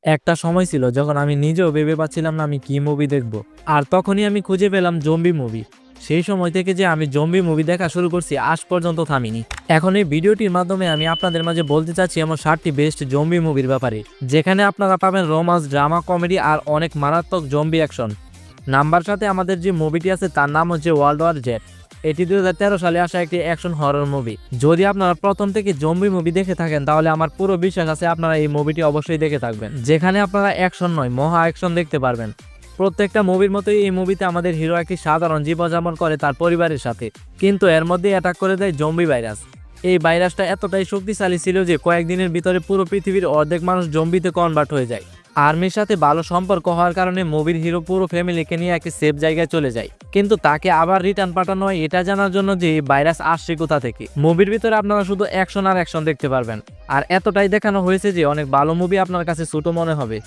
একটা সময় ছিল যখন আমি নিজেও ভেবে পাচ্ছিলাম না আমি কি মুভি দেখব। আর তখনই আমি খুঁজে পেলাম জম্বি মুভি। সেই সময় থেকে যে আমি জম্বি মুভি দেখা শুরু করছি আজ পর্যন্ত থামিনি। এখন এই ভিডিওটির মাধ্যমে আমি আপনাদের মাঝে বলতে চাচ্ছি এমন 7টি বেস্ট জম্বি মুভির ব্যাপারে, যেখানে আপনারা পাবেন রোমান্স, ড্রামা, কমেডি আর অনেক মারাত্মক জম্বি অ্যাকশন। নাম্বার সাথে আমাদের যে মুভিটি আছে তার নাম হচ্ছে ওয়ার্ল্ড ওয়ার জেড। এটি 2013 সালে আসা একটি অ্যাকশন হরর মুভি। যদি আপনারা প্রথম থেকে জম্বি মুভি দেখে থাকেন তাহলে আমার পুরো বিশ্বাস আছে আপনারা এই মুভিটি অবশ্যই দেখে থাকবেন, যেখানে আপনারা অ্যাকশন নয় মহা অ্যাকশন দেখতে পারবেন। প্রত্যেকটা মুভির মতোই এই মুভিতে আমাদের হিরো একটি সাধারণ জীবনযাপন করে তার পরিবারের সাথে, কিন্তু এর মধ্যে অ্যাটাক করে দেয় জম্বি ভাইরাস। এই ভাইরাসটা এতটাই শক্তিশালী ছিল যে কয়েকদিনের ভিতরে পুরো পৃথিবীর অর্ধেক মানুষ জম্বিতে কনভার্ট হয়ে যায়। আর্মির সাথে ভালো সম্পর্ক হওয়ার কারণে মুভির হিরো পুরো ফ্যামিলিকে নিয়ে একটি সেফ জায়গায় চলে যায়, কিন্তু তাকে আবার রিটার্ন পাঠানো হয় এটা জানার জন্য যে এই ভাইরাস আসছে কোথা থেকে। মুভির ভিতরে আপনারা শুধু অ্যাকশন আর অ্যাকশন দেখতে পারবেন, আর এতটাই দেখানো হয়েছে যে অনেক ভালো মুভি আপনার কাছে ছোট মনে হবে।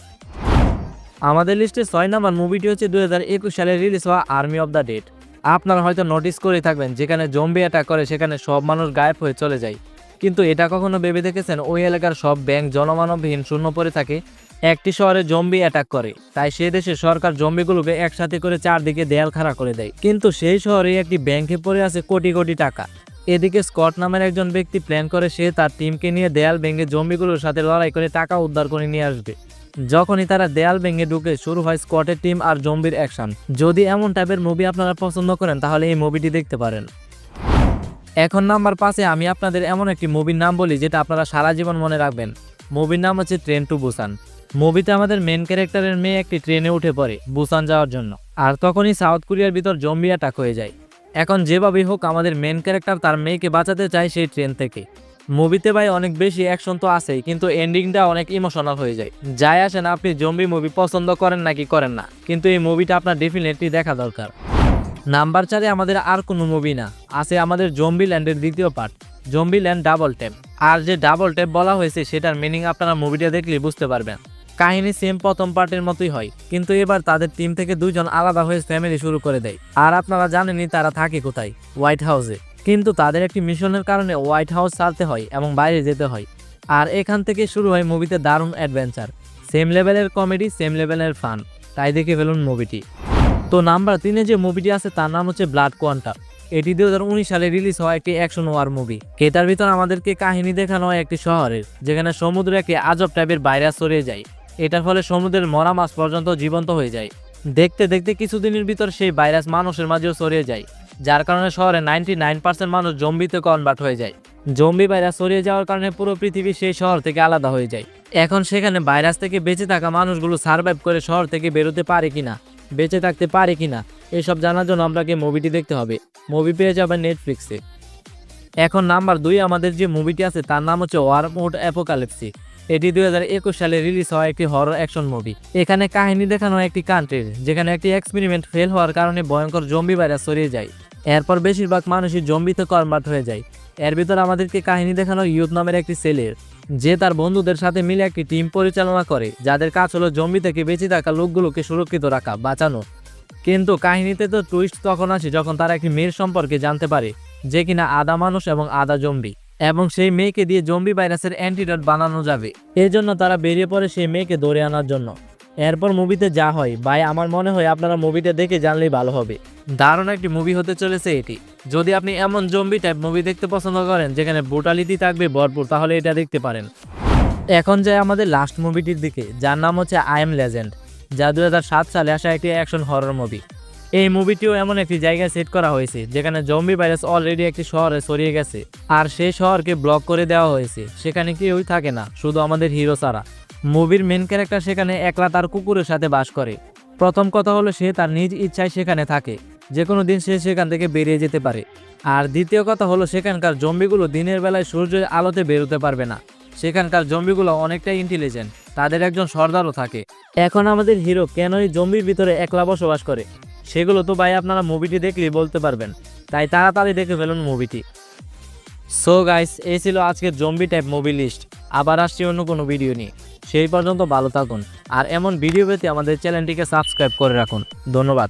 আমাদের লিস্টে 6 নম্বর মুভিটি হচ্ছে 2021 সালে রিলিজ হওয়া আর্মি অফ দ্য ডেড। আপনারা হয়তো নোটিস করে থাকবেন যেখানে জম্বি অ্যাটাক করে সেখানে সব মানুষ গায়েব হয়ে চলে যায়, কিন্তু এটা কখনো ভেবে দেখেছেন ওই এলাকার সব ব্যাংক জনমানবহীন শূন্য পড়ে থাকে? একটি শহরে জম্বি অ্যাটাক করে, তাই সে দেশের সরকার জম্বিগুলোকে একসাথে করে চারদিকে দেয়াল খাড়া করে দেয়, কিন্তু সেই শহরে একটি ব্যাংকে পড়ে আছে কোটি কোটি টাকা। এদিকে স্কট নামের একজন ব্যক্তি প্ল্যান করে সে তার টিমকে নিয়ে দেয়াল ভেঙে জম্বিগুলোর সাথে লড়াই করে টাকা উদ্ধার করে নিয়ে আসবে। যখনই তারা দেয়াল ভেঙে ঢুকে শুরু হয় স্কটের টিম আর জম্বির অ্যাকশন। যদি এমন টাইপের মুভি আপনারা পছন্দ করেন তাহলে এই মুভিটি দেখতে পারেন। এখন নাম্বার 5-এ আমি আপনাদের এমন একটি মুভির নাম বলি যেটা আপনারা সারা জীবন মনে রাখবেন। মুভির নাম হচ্ছে ট্রেন টু বুসান। মুভিতে আমাদের মেন ক্যারেক্টারের মেয়ে একটি ট্রেনে উঠে পড়ে বুসান যাওয়ার জন্য, আর তখনই সাউথ কোরিয়ার ভিতর জম্বি অ্যাটাক হয়ে যায়। এখন যেভাবেই হোক আমাদের মেন ক্যারেক্টার তার মেয়েকে বাঁচাতে চায় সেই ট্রেন থেকে। মুভিতে ভাই অনেক বেশি অ্যাকশন তো আছেই, কিন্তু এন্ডিংটা অনেক ইমোশনাল হয়ে যায়। যাই আসেন আপনি জম্বি মুভি পছন্দ করেন নাকি করেন না, কিন্তু এই মুভিটা আপনার ডেফিনেটলি দেখা দরকার। নাম্বার 4-এ আমাদের আর কোনো মুভি না, আছে আমাদের জম্বি ল্যান্ডের দ্বিতীয় part, zombie land double tap. আর যে ডাবল ট্যাপ বলা হয়েছে সেটার মিনিং আপনারা মুভিটা দেখলে বুঝতে পারবেন। কাহিনী সেম প্রথম পার্টের মতোই হয়, কিন্তু এবার তাদের টিম থেকে 2 জন আলাদা হয়ে ফ্যামিলি শুরু করে দেয়। আর আপনারা জানেনই তারা থাকে কোথায়, হোয়াইট হাউসে। কিন্তু তাদের একটি মিশনের কারণে হোয়াইট হাউস ছাড়তে হয় এবং বাইরে যেতে হয়। আর এখান থেকে শুরু হয় মুভিতে দারুণ অ্যাডভেঞ্চার, সেম লেভেলের কমেডি, সেম লেভেলের ফান। তাই দেখে ফেলুন মুভিটি। তো নাম্বার 3-এ যে মুভিটি আছে তার নাম হচ্ছে ব্লাড কোয়ান্টাম। এটি 2019 সালে রিলিজ হওয়া একটি অ্যাকশন ওয়ার মুভি। এটার ভিতর আমাদেরকে কাহিনী দেখানো হয় একটি শহরের, যেখানে সমুদ্রে একটি আজব টাইপের ভাইরাস ছড়িয়ে যায়। এটার ফলে সমুদ্রের মরা মাছ পর্যন্ত জীবন্ত হয়ে যায়। দেখতে দেখতে কিছুদিনের ভিতর সেই ভাইরাস মানুষের মাঝেও ছড়িয়ে যায়, যার কারণে শহরে 99% মানুষ জম্বিতে কনভার্ট হয়ে যায়। জম্বি ভাইরাস ছড়িয়ে যাওয়ার কারণে পুরো পৃথিবী সেই শহর থেকে আলাদা হয়ে যায়। এখন সেখানে ভাইরাস থেকে বেঁচে থাকা মানুষগুলো সার্ভাইভ করে শহর থেকে বেরোতে পারে কিনা, বেঁচে থাকতে পারে কিনা, এসব জানার জন্য আপনাকে মুভিটি দেখতে হবে। মুভি পেয়ে যাবেন নেটফ্লিক্সে। এখন নাম্বার 2-এ আমাদের যে মুভিটি আছে তার নাম হচ্ছে ওয়ার মোড অ্যাপোকালিপসি। এটি 2021 সালে রিলিজ হওয়া একটি হরর অ্যাকশন মুভি। এখানে কাহিনী দেখানো হয় একটি কান্ট্রির, যেখানে একটি এক্সপেরিমেন্ট ফেল হওয়ার কারণে ভয়ঙ্কর জম্বি ভাইরাস ছড়িয়ে যায়। এরপর বেশিরভাগ মানুষই জম্বিতে কনভার্ট হয়ে যায়। এর ভিতর আমাদেরকে কাহিনী দেখানো ইউথ নামের একটি ছেলের, যে তার বন্ধুদের সাথে মিলে একটি টিম পরিচালনা করে, যাদের কাজ হলো জম্বি থেকে বেঁচে থাকা লোকগুলোকে সুরক্ষিত রাখা, বাঁচানো। কিন্তু কাহিনীতে তো টুইস্ট তখন আসে যখন তারা একটি মেয়ের সম্পর্কে জানতে পারে, যে কিনা আধা মানুষ এবং আধা জম্বি, এবং সেই মেয়েকে দিয়ে জম্বি ভাইরাসের অ্যান্টিডট বানানো যাবে। এর জন্য তারা বেরিয়ে পড়ে সেই মেয়েকে ধরে আনার জন্য। এরপর মুভিতে যা হয় ভাই, আমার মনে হয় আপনারা মুভিটা দেখে জানলেই ভালো হবে। দারুণ একটি মুভি হতে চলেছে এটি। যদি আপনি এমন জম্বি টাইপ মুভি দেখতে পছন্দ করেন যেখানে ব্রুটালিটি থাকবে ভরপুর, তাহলে এটা দেখতে পারেন। এখন যাই আমাদের লাস্ট মুভিটির দিকে, যার নাম হচ্ছে আই এম লেজেন্ড, যা 2007 সালে আসা একটি অ্যাকশন হরর মুভি। এই মুভিটিও এমন একটি জায়গায় সেট করা হয়েছে যেখানে জম্বি ভাইরাস অলরেডি একটি শহরে ছড়িয়ে গেছে, আর সেই শহরকে ব্লক করে দেওয়া হয়েছে। সেখানে কেউই থাকে না, শুধু আমাদের হিরো ছাড়া। মুভির মেন ক্যারেক্টার সেখানে একলা তার কুকুরের সাথে বাস করে। প্রথম কথা হলো সে তার নিজ ইচ্ছায় সেখানে থাকে, যে কোনো দিন সে সেখান থেকে বেরিয়ে যেতে পারে। আর দ্বিতীয় কথা হলো সেখানকার জম্বিগুলো দিনের বেলায় সূর্যের আলোতে বেরোতে পারবে না। সেখানকার জম্বিগুলো অনেকটাই ইন্টেলিজেন্ট, তাদের একজন সর্দারও থাকে। এখন আমাদের হিরো কেন এই জম্বির ভিতরে একলা বসবাস করে, সেগুলো তো ভাই আপনারা মুভিটি দেখলেই বলতে পারবেন। তাই তাড়াতাড়ি দেখে ফেলুন মুভিটি। সো গাইস, এই ছিল আজকের জম্বি টাইপ মুভি লিস্ট। আবার আসছি অন্য কোনো ভিডিও নিয়ে। সেই পর্যন্ত ভালো থাকুন, আর এমন ভিডিও পেতে আমাদের চ্যানেলটিকে সাবস্ক্রাইব করে রাখুন। ধন্যবাদ।